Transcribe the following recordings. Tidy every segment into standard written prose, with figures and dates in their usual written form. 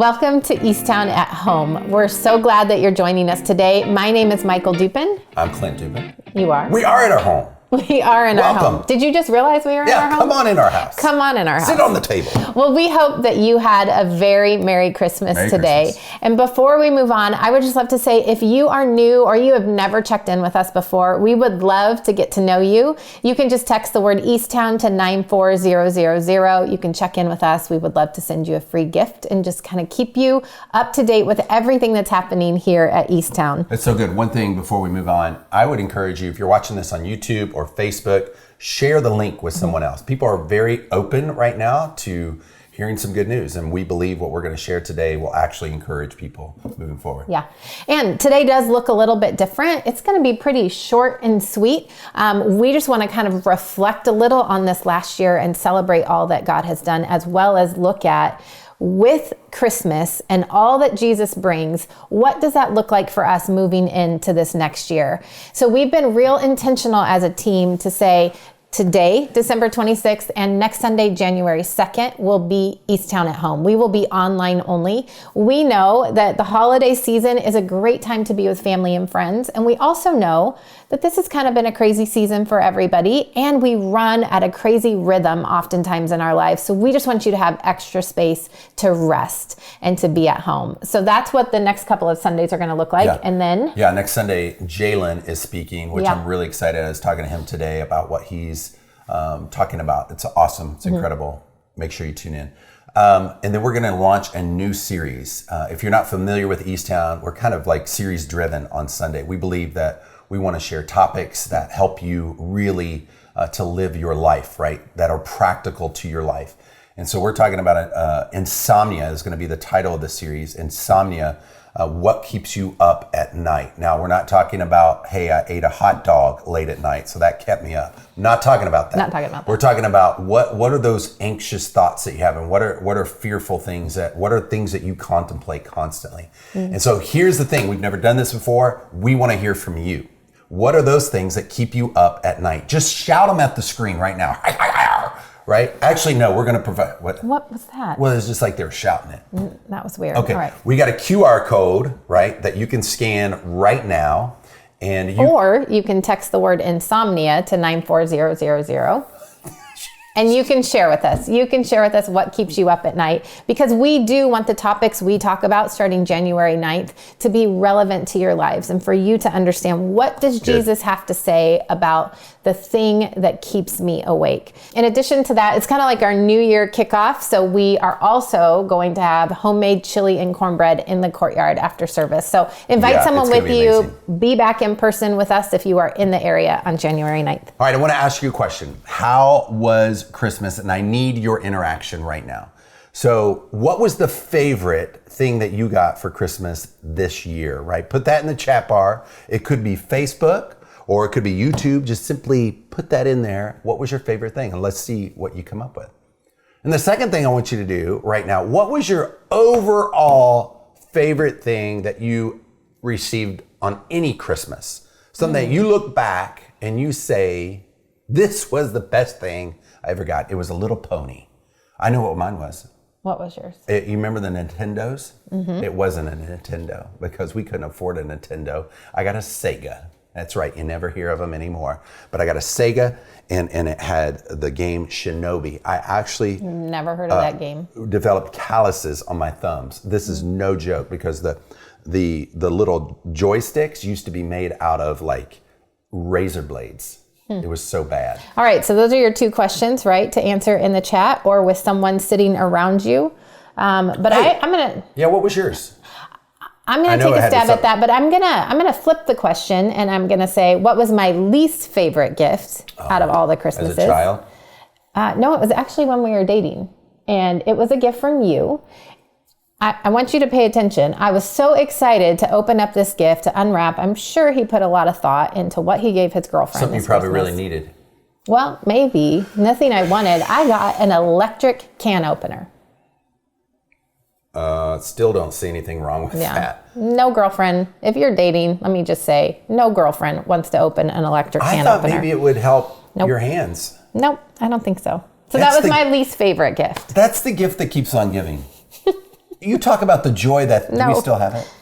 Welcome to Eastown at Home. We're so glad that you're joining us today. My name is Michael Dupin. I'm Clint Dupin. You are? We are in our home. We are in our home. Did you just realize we were in our home? Yeah, come on in our house. Come on in our house. Sit on the table. Well, we hope that you had a very Merry Christmas today. And before we move on, I would just love to say, if you are new or you have never checked in with us before, we would love to get to know you. You can just text the word Eastown to 94000. You can check in with us. We would love to send you a free gift and just kind of keep you up to date with everything that's happening here at Eastown. That's so good. One thing before we move on, I would encourage you, if you're watching this on YouTube or Facebook, share the link with someone else. People are very open right now to hearing some good news, and we believe what we're going to share today will actually encourage people moving forward. Yeah, and today does look a little bit different. It's going to be pretty short and sweet. We just want to kind of reflect a little on this last year and celebrate all that God has done, as well as look at, with Christmas and all that Jesus brings, what does that look like for us moving into this next year? So we've been real intentional as a team to say, today, December 26th, and next Sunday, January 2nd, will be Eastown at Home. We will be online only. We know that the holiday season is a great time to be with family and friends. And we also know that this has kind of been a crazy season for everybody. And we run at a crazy rhythm oftentimes in our lives. So we just want you to have extra space to rest and to be at home. So that's what the next couple of Sundays are going to look like. Yeah. And then... Yeah, next Sunday, Jalen is speaking, which I'm really excited. I was talking to him today about what he's talking about. It's awesome. It's incredible. Make sure you tune in. And then we're going to launch a new series. If you're not familiar with Eastown, we're kind of like series driven on Sunday. We believe that we want to share topics that help you really to live your life, right? That are practical to your life. And so we're talking about insomnia is going to be the title of the series. Insomnia, what keeps you up at night? Now, we're not talking about, hey, I ate a hot dog late at night, so that kept me up. Not talking about that. Not talking about that. We're talking about what are those anxious thoughts that you have, and what are fearful things what are things that you contemplate constantly? And so here's the thing. We've never done this before. We want to hear from you. What are those things that keep you up at night? Just shout them at the screen right now. Right? Actually, no, we're going to provide... What was that? Well, it's just like they were shouting it. That was weird. Okay. All right. We got a QR code, right, that you can scan right now. Or you can text the word insomnia to 94000. And you can share with us. You can share with us what keeps you up at night, because we do want the topics we talk about starting January 9th to be relevant to your lives and for you to understand, what does Jesus have to say about the thing that keeps me awake. In addition to that, it's kind of like our New Year Kickoff. So we are also going to have homemade chili and cornbread in the courtyard after service. So invite someone with you. Amazing. Be back in person with us if you are in the area on January 9th. All right, I want to ask you a question. How was Christmas? And I need your interaction right now. So what was the favorite thing that you got for Christmas this year, right? Put that in the chat bar. It could be Facebook or it could be YouTube. Just simply put that in there. What was your favorite thing? And let's see what you come up with. And the second thing I want you to do right now, what was your overall favorite thing that you received on any Christmas? Something that you look back and you say, this was the best thing I ever got. It was a little pony. I know what mine was. What was yours? You remember the Nintendos? It wasn't a Nintendo because we couldn't afford a Nintendo. I got a Sega. That's right. You never hear of them anymore. But I got a Sega and it had the game Shinobi. I actually never heard of that game. Developed calluses on my thumbs. This is no joke because the little joysticks used to be made out of like razor blades. It was so bad. All right. So those are your two questions, right? To answer in the chat or with someone sitting around you. But hey, I'm going to... Yeah, what was yours? I'm going to take a stab at that, but I'm going to flip the question and I'm going to say, what was my least favorite gift out of all the Christmases? As a child? No, it was actually when we were dating. And it was a gift from you. I want you to pay attention. I was so excited to open up this gift, to unwrap. I'm sure he put a lot of thought into what he gave his girlfriend. Something you probably really needed. Well, maybe. Nothing I wanted. I got an electric can opener. Still don't see anything wrong with that. No girlfriend. If you're dating, let me just say, no girlfriend wants to open an electric can opener. I thought maybe it would help your hands. Nope, I don't think so. So that was my least favorite gift. That's the gift that keeps on giving. You talk about the joy that do we still have it.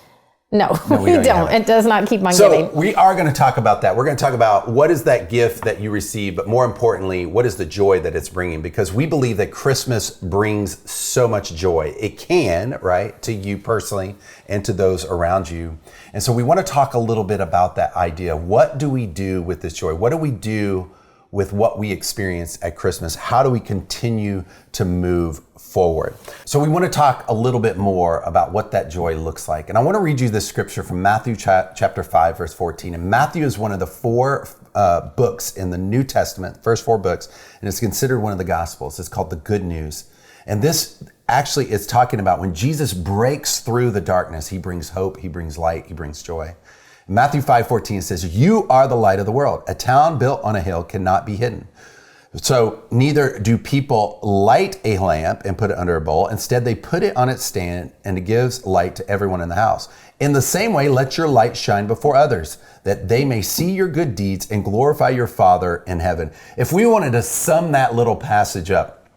No, we don't. It does not keep on giving. So we are going to talk about that. We're going to talk about what is that gift that you receive, but more importantly, what is the joy that it's bringing? Because we believe that Christmas brings so much joy. It can, right, to you personally and to those around you. And so we want to talk a little bit about that idea. What do we do with this joy? What do we do with what we experience at Christmas? How do we continue to move forward? So we want to talk a little bit more about what that joy looks like. And I want to read you this scripture from Matthew chapter 5, verse 14. And Matthew is one of the four books in the New Testament, first four books, and it's considered one of the Gospels. It's called the Good News. And this actually is talking about when Jesus breaks through the darkness, he brings hope, he brings light, he brings joy. Matthew 5:14 says, "You are the light of the world. A town built on a hill cannot be hidden. So neither do people light a lamp and put it under a bowl. Instead, they put it on its stand, and it gives light to everyone in the house. In the same way, let your light shine before others, that they may see your good deeds and glorify your Father in heaven." If we wanted to sum that little passage up,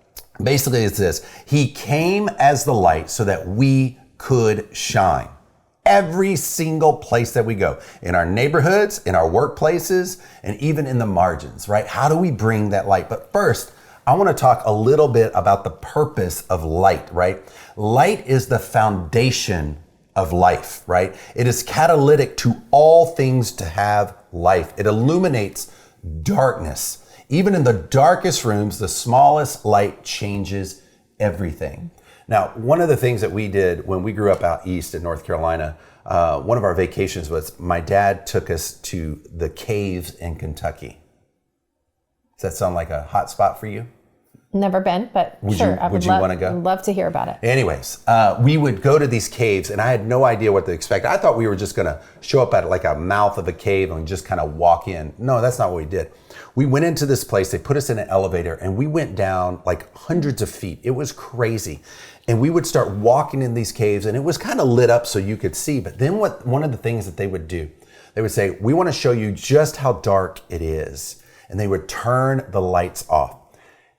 basically it's this: he came as the light so that we could shine. Every single place that we go, in our neighborhoods, in our workplaces, and even in the margins, right? How do we bring that light? But first, I want to talk a little bit about the purpose of light, right? Light is the foundation of life, right? It is catalytic to all things to have life. It illuminates darkness. Even in the darkest rooms, the smallest light changes everything. Now, one of the things that we did when we grew up out east in North Carolina, one of our vacations was my dad took us to the caves in Kentucky. Does that sound like a hot spot for you? Never been, but sure. Would you want to go? I'd love to hear about it. Anyways, we would go to these caves, and I had no idea what to expect. I thought we were just going to show up at like a mouth of a cave and just kind of walk in. No, that's not what we did. We went into this place. They put us in an elevator, and we went down like hundreds of feet. It was crazy. And we would start walking in these caves, and it was kind of lit up so you could see. But then one of the things that they would do, they would say, "We want to show you just how dark it is." And they would turn the lights off.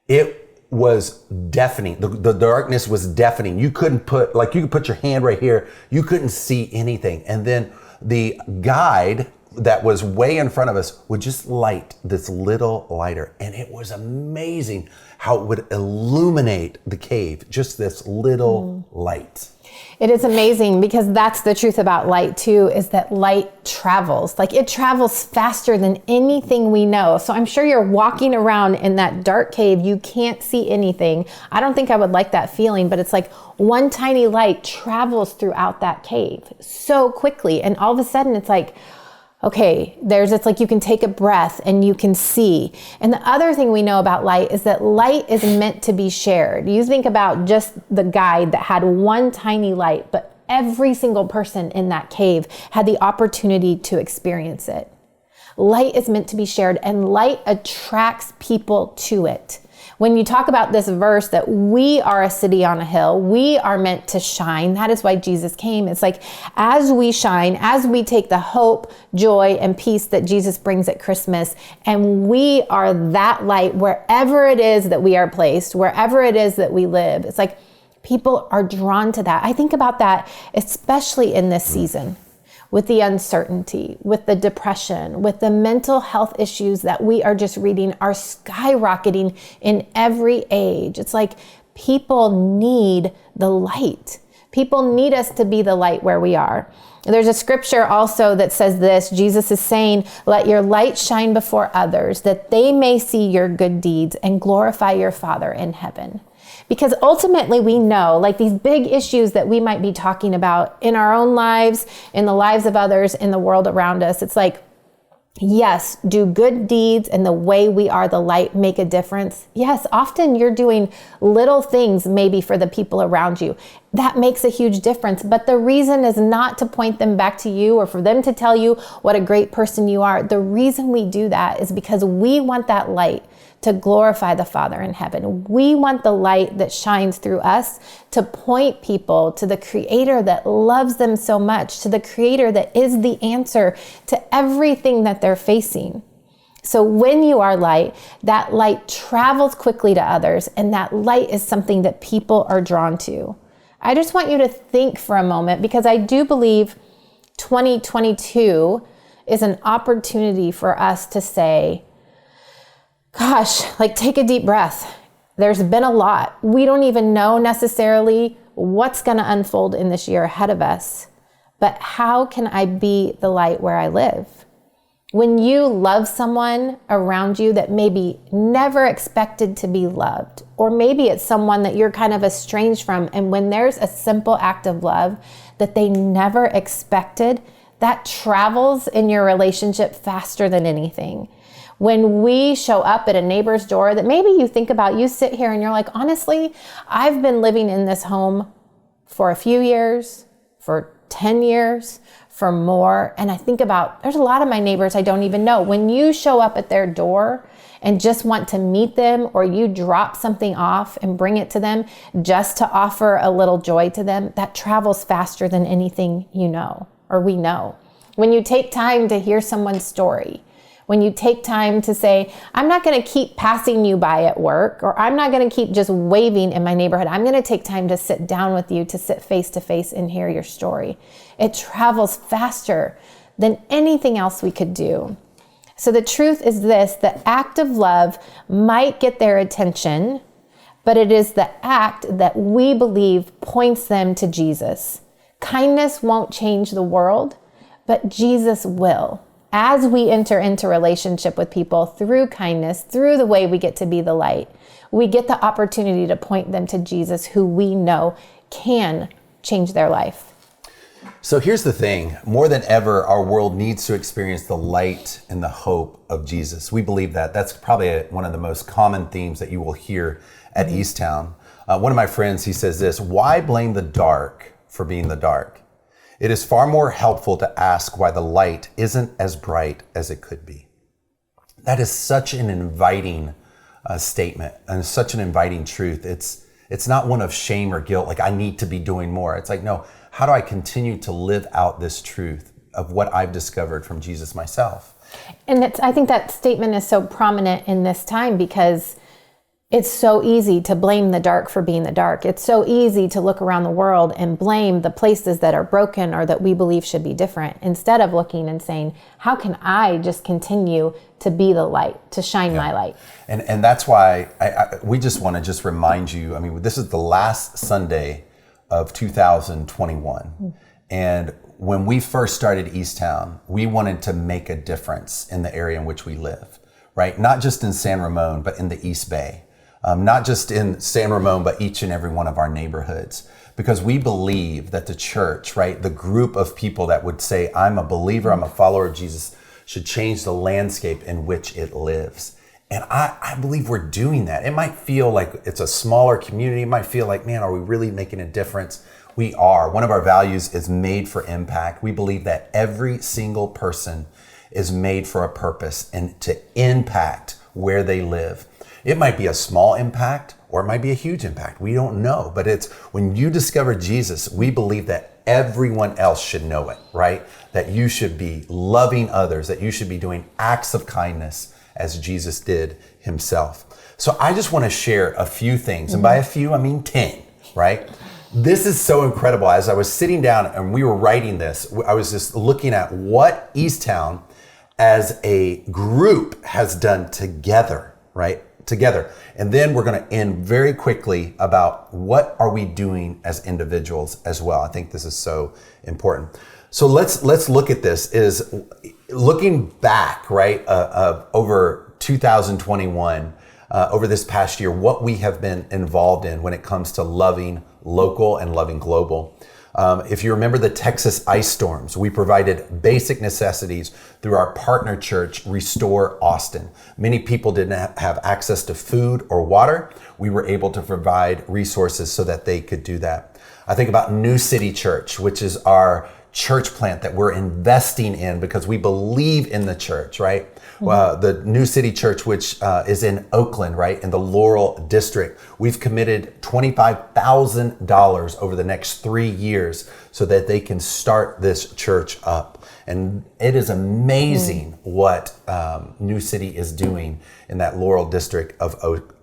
It was deafening. The darkness was deafening. You could put your hand right here. You couldn't see anything. And then the guide that was way in front of us would just light this little lighter. And it was amazing how it would illuminate the cave, just this little light. It is amazing because that's the truth about light too, is that light travels. Like it travels faster than anything we know. So I'm sure you're walking around in that dark cave. You can't see anything. I don't think I would like that feeling, but it's like one tiny light travels throughout that cave so quickly. And all of a sudden it's like, okay, it's like you can take a breath and you can see. And the other thing we know about light is that light is meant to be shared. You think about just the guide that had one tiny light, but every single person in that cave had the opportunity to experience it. Light is meant to be shared, and light attracts people to it. When you talk about this verse that we are a city on a hill, we are meant to shine. That is why Jesus came. It's like as we shine, as we take the hope, joy, and peace that Jesus brings at Christmas, and we are that light wherever it is that we are placed, wherever it is that we live. It's like people are drawn to that. I think about that, especially in this season. With the uncertainty, with the depression, with the mental health issues that we are just reading are skyrocketing in every age. It's like people need the light. People need us to be the light where we are. There's a scripture also that says this. Jesus is saying, "Let your light shine before others, that they may see your good deeds and glorify your Father in heaven." Because ultimately we know, like these big issues that we might be talking about in our own lives, in the lives of others, in the world around us, it's like, yes, do good deeds and the way we are the light make a difference? Yes, often you're doing little things maybe for the people around you. That makes a huge difference. But the reason is not to point them back to you or for them to tell you what a great person you are. The reason we do that is because we want that light to glorify the Father in heaven. We want the light that shines through us to point people to the Creator that loves them so much, to the Creator that is the answer to everything that they're facing. So when you are light, that light travels quickly to others, and that light is something that people are drawn to. I just want you to think for a moment, because I do believe 2022 is an opportunity for us to say, gosh, like take a deep breath. There's been a lot. We don't even know necessarily what's going to unfold in this year ahead of us, but how can I be the light where I live? When you love someone around you that maybe never expected to be loved, or maybe it's someone that you're kind of estranged from, and when there's a simple act of love that they never expected, that travels in your relationship faster than anything. When we show up at a neighbor's door that maybe you think about, you sit here and you're like, honestly, I've been living in this home for a few years, for 10 years, for more. And I think about, there's a lot of my neighbors I don't even know. When you show up at their door and just want to meet them, or you drop something off and bring it to them just to offer a little joy to them, that travels faster than anything you know, or we know. When you take time to hear someone's story, when you take time to say, I'm not going to keep passing you by at work, or I'm not going to keep just waving in my neighborhood. I'm going to take time to sit down with you, to sit face to face and hear your story. It travels faster than anything else we could do. So the truth is this: the act of love might get their attention, but it is the act that we believe points them to Jesus. Kindness won't change the world, but Jesus will. As we enter into relationship with people through kindness, through the way we get to be the light, we get the opportunity to point them to Jesus, who we know can change their life. So here's the thing. More than ever, our world needs to experience the light and the hope of Jesus. We believe that. That's probably one of the most common themes that you will hear at Eastown. One of my friends, he says this: why blame the dark for being the dark? It is far more helpful to ask why the light isn't as bright as it could be. That is such an inviting statement, and such an inviting truth. It's not one of shame or guilt, like I need to be doing more. It's like, no, how do I continue to live out this truth of what I've discovered from Jesus myself? And I think that statement is so prominent in this time, because it's so easy to blame the dark for being the dark. It's so easy to look around the world and blame the places that are broken or that we believe should be different, instead of looking and saying, how can I just continue to be the light, to shine my light? And that's why we just want to just remind you, I mean, this is the last Sunday of 2021. And when we first started Eastown, we wanted to make a difference in the area in which we live, right? Not just in San Ramon, but in the East Bay. Not just in San Ramon, but each and every one of our neighborhoods. Because we believe that the church, right, the group of people that would say, I'm a believer, I'm a follower of Jesus, should change the landscape in which it lives. And I believe we're doing that. It might feel like it's a smaller community. It might feel like, man, are we really making a difference? We are. One of our values is made for impact. We believe that every single person is made for a purpose and to impact where they live. It might be a small impact or it might be a huge impact. We don't know. But it's when you discover Jesus, we believe that everyone else should know it, right? That you should be loving others, that you should be doing acts of kindness as Jesus did himself. So I just want to share a few things. And by a few, I mean 10, right? This is so incredible. As I was sitting down and we were writing this, I was just looking at what Eastown as a group has done together, right? Together. And then we're going to end very quickly about what are we doing as individuals as well. I think this is so important. So let's look at this, is looking back, right, over 2021, over this past year, what we have been involved in when it comes to loving local and loving global. If you remember the Texas ice storms, we provided basic necessities through our partner church, Restore Austin. Many people didn't have access to food or water. We were able to provide resources so that they could do that. I think about New City Church, which is our church plant that we're investing in because we believe in the church, right? The New City Church, which is in Oakland, right, in the Laurel District. We've committed $25,000 over the next 3 years so that they can start this church up. And it is amazing what New City is doing in that Laurel District of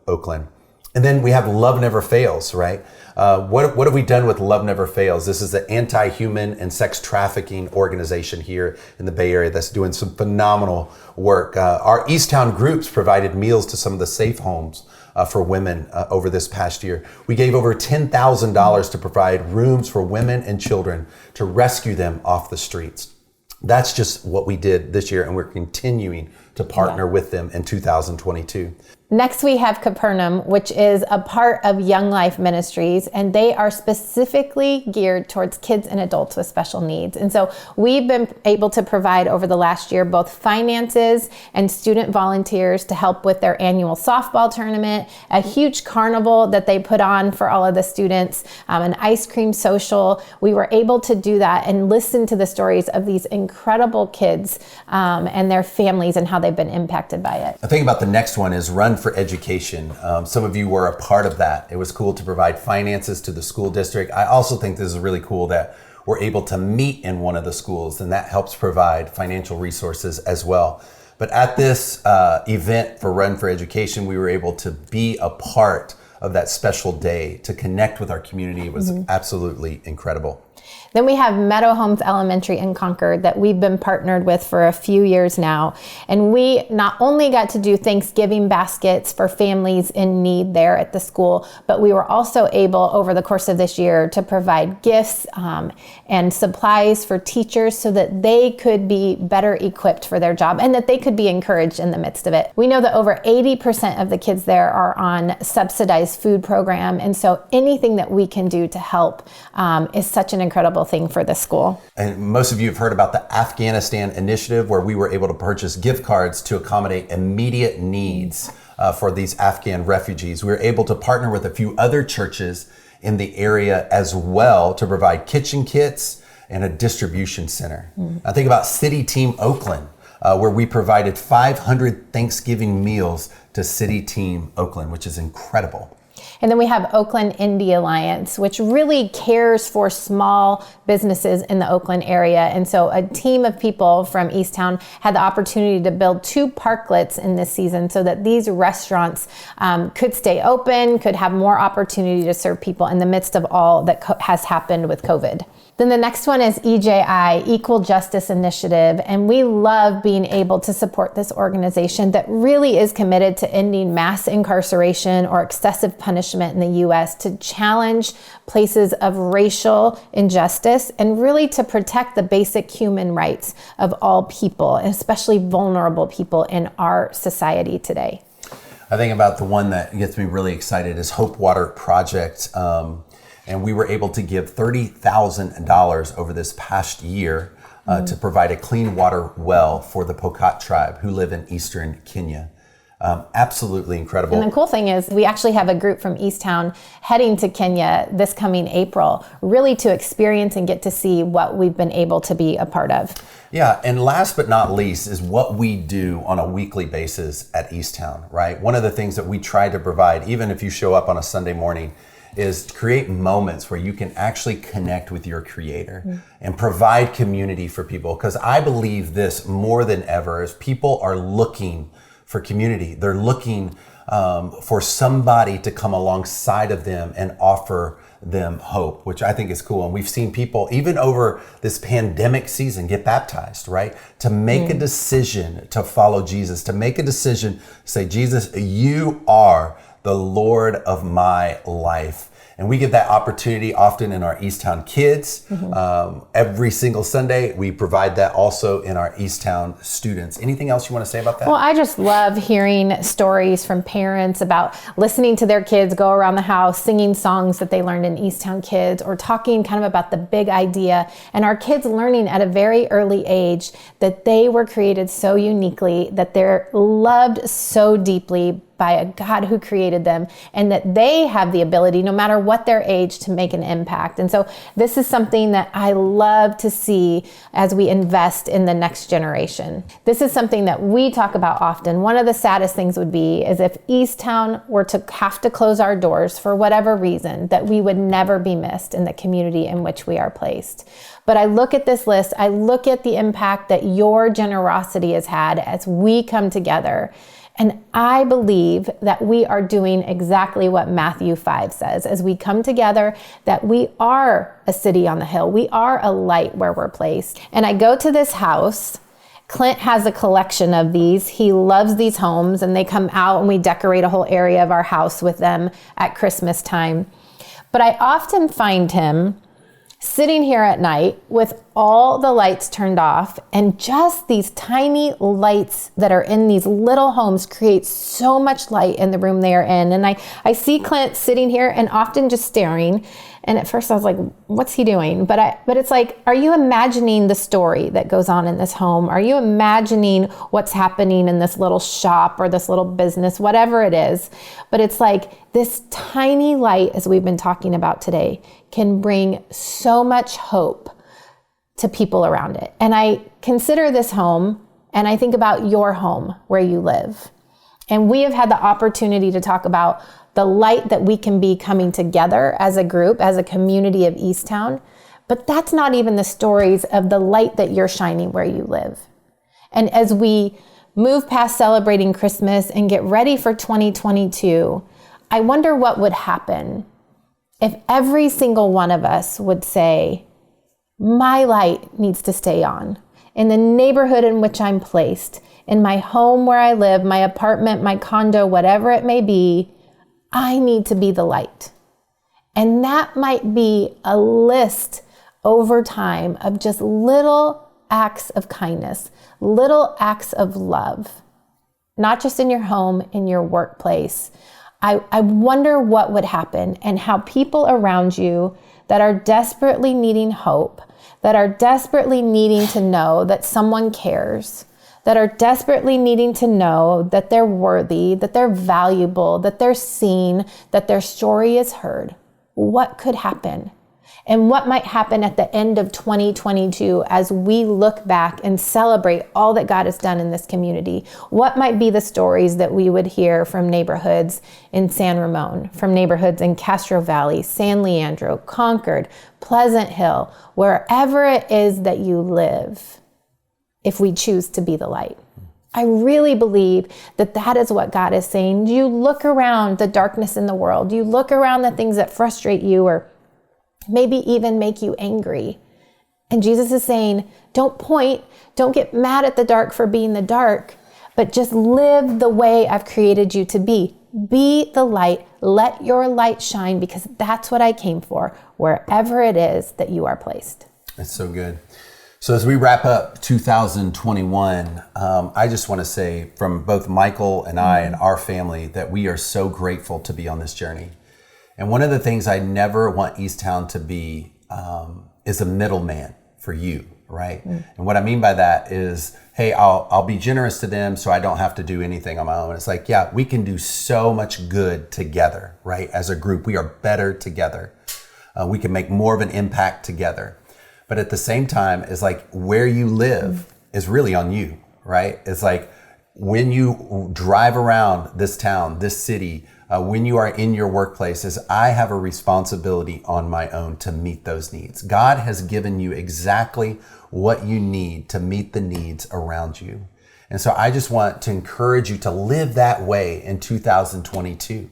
Oakland. And then we have Love Never Fails, right? What have we done with Love Never Fails? This is the anti-human and sex trafficking organization here in the Bay Area that's doing some phenomenal work. Our Eastown groups provided meals to some of the safe homes for women over this past year. We gave over $10,000 to provide rooms for women and children to rescue them off the streets. That's just what we did this year, and we're continuing to partner with them in 2022. Next, we have Capernaum, which is a part of Young Life Ministries, and they are specifically geared towards kids and adults with special needs. And so we've been able to provide over the last year both finances and student volunteers to help with their annual softball tournament, a huge carnival that they put on for all of the students, an ice cream social. We were able to do that and listen to the stories of these incredible kids and their families and how they've been impacted by it. I think about the next one is Run for Education. Some of you were a part of that. It was cool to provide finances to the school district. I also think this is really cool that we're able to meet in one of the schools, and that helps provide financial resources as well. But at this event for Run for Education, we were able to be a part of that special day to connect with our community. It was absolutely incredible. Then we have Meadow Homes Elementary in Concord that we've been partnered with for a few years now. And we not only got to do Thanksgiving baskets for families in need there at the school, but we were also able over the course of this year to provide gifts and supplies for teachers so that they could be better equipped for their job and that they could be encouraged in the midst of it. We know that over 80% of the kids there are on subsidized food program. And so anything that we can do to help is such an incredible thing for the school. And most of you have heard about the Afghanistan initiative, where we were able to purchase gift cards to accommodate immediate needs for these Afghan refugees. We were able to partner with a few other churches in the area as well to provide kitchen kits and a distribution center. I think about City Team Oakland, where we provided 500 Thanksgiving meals to City Team Oakland, which is incredible. And then we have Oakland Indie Alliance, which really cares for small businesses in the Oakland area. And so a team of people from Eastown had the opportunity to build 2 parklets in this season so that these restaurants could stay open, could have more opportunity to serve people in the midst of all that has happened with COVID. Then the next one is EJI, Equal Justice Initiative, and we love being able to support this organization that really is committed to ending mass incarceration or excessive punishment in the U.S., to challenge places of racial injustice and really to protect the basic human rights of all people, especially vulnerable people in our society today. I think about the one that gets me really excited is Hope Water Project. And we were able to give $30,000 over this past year to provide a clean water well for the Pokot tribe who live in eastern Kenya. Absolutely incredible. And the cool thing is we actually have a group from Easttown heading to Kenya this coming April, really to experience and get to see what we've been able to be a part of. Yeah, and last but not least is what we do on a weekly basis at Easttown, right? One of the things that we try to provide, even if you show up on a Sunday morning, is create moments where you can actually connect with your Creator and provide community for people. Because I believe this more than ever is people are looking for community. They're looking for somebody to come alongside of them and offer them hope, which I think is cool. And we've seen people even over this pandemic season get baptized, right? To make a decision to follow Jesus, to make a decision, say, Jesus, you are the Lord of my life. And we get that opportunity often in our Easttown kids. Every single Sunday, we provide that also in our Easttown students. Anything else you want to say about that? Well, I just love hearing stories from parents about listening to their kids go around the house, singing songs that they learned in Easttown Kids, or talking kind of about the big idea. And our kids learning at a very early age that they were created so uniquely, that they're loved so deeply by a God who created them, and that they have the ability, no matter what their age, to make an impact. And so this is something that I love to see as we invest in the next generation. This is something that we talk about often. One of the saddest things would be is if Easttown were to have to close our doors for whatever reason, that we would never be missed in the community in which we are placed. But I look at this list, I look at the impact that your generosity has had as we come together. And I believe that we are doing exactly what Matthew 5 says as we come together, that we are a city on the hill. We are a light where we're placed. And I go to this house. Clint has a collection of these. He loves these homes, and they come out and we decorate a whole area of our house with them at Christmas time. But I often find him sitting here at night with all the lights turned off, and just these tiny lights that are in these little homes create so much light in the room they are in. And I see Clint sitting here and often just staring. And at first I was like, what's he doing? But it's like, are you imagining the story that goes on in this home? Are you imagining what's happening in this little shop or this little business, whatever it is? But it's like this tiny light, as we've been talking about today, can bring so much hope to people around it. And I consider this home, and I think about your home where you live. And we have had the opportunity to talk about the light that we can be coming together as a group, as a community of Eastown. But that's not even the stories of the light that you're shining where you live. And as we move past celebrating Christmas and get ready for 2022, I wonder what would happen if every single one of us would say, my light needs to stay on in the neighborhood in which I'm placed, in my home where I live, my apartment, my condo, whatever it may be. I need to be the light. And that might be a list over time of just little acts of kindness, little acts of love, not just in your home, in your workplace. I wonder what would happen, and how people around you that are desperately needing hope, that are desperately needing to know that someone cares, that are desperately needing to know that they're worthy, that they're valuable, that they're seen, that their story is heard. What could happen? And what might happen at the end of 2022 as we look back and celebrate all that God has done in this community? What might be the stories that we would hear from neighborhoods in San Ramon, from neighborhoods in Castro Valley, San Leandro, Concord, Pleasant Hill, wherever it is that you live, if we choose to be the light? I really believe that that is what God is saying. You look around the darkness in the world, you look around the things that frustrate you or maybe even make you angry. And Jesus is saying, don't point, don't get mad at the dark for being the dark, but just live the way I've created you to be. Be the light. Let your light shine, because that's what I came for, wherever it is that you are placed. That's so good. So as we wrap up 2021, I just want to say from both Michael and I and our family that we are so grateful to be on this journey. And one of the things I never want Eastown to be is a middleman for you, right? And what I mean by that is, hey, I'll be generous to them so I don't have to do anything on my own. It's like, yeah, we can do so much good together, right? As a group, we are better together. We can make more of an impact together. But at the same time, it's like where you live is really on you, right? It's like when you drive around this town, this city, when you are in your workplaces, I have a responsibility on my own to meet those needs. God has given you exactly what you need to meet the needs around you. And so I just want to encourage you to live that way in 2022.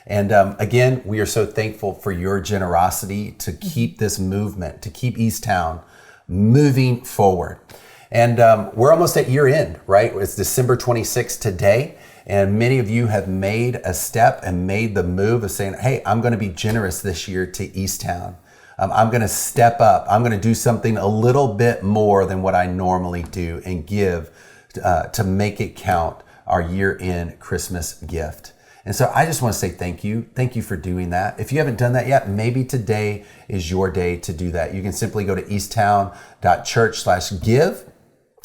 And again, we are so thankful for your generosity to keep this movement, to keep Eastown moving forward. And we're almost at year end, right? It's December 26th today. And many of you have made a step and made the move of saying, hey, I'm going to be generous this year to Eastown. I'm going to step up. I'm going to do something a little bit more than what I normally do and give to make it count, our year-end Christmas gift. And so I just want to say thank you. Thank you for doing that. If you haven't done that yet, maybe today is your day to do that. You can simply go to easttown.church/give.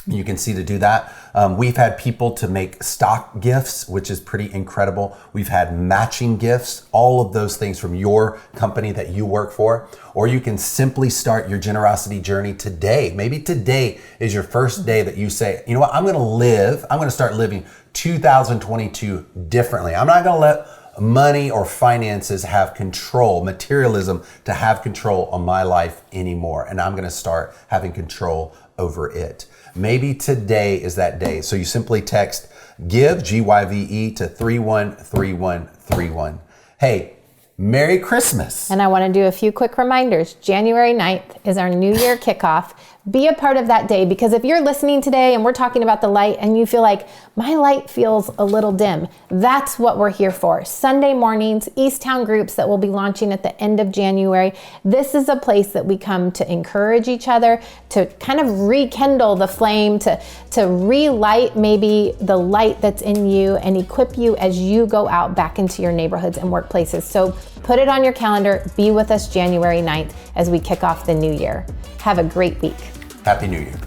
You can see to do that. We've had people to make stock gifts, which is pretty incredible. We've had matching gifts, all of those things from your company that you work for. Or you can simply start your generosity journey today. Maybe today is your first day that you say, you know what, I'm going to start living 2022 differently. I'm not going to let money or finances have control, materialism to have control on my life anymore. And I'm going to start having control over it. Maybe today is that day. So you simply text Give, GYVE, to 313131. Hey, Merry Christmas. And I want to do a few quick reminders. January 9th is our New Year Kickoff. Be a part of that day, because if you're listening today and we're talking about the light and you feel like my light feels a little dim, that's what we're here for. Sunday mornings, Eastown groups that will be launching at the end of January. This is a place that we come to encourage each other, to kind of rekindle the flame, to relight maybe the light that's in you and equip you as you go out back into your neighborhoods and workplaces. So put it on your calendar. Be with us January 9th as we kick off the new year. Have a great week. Happy New Year.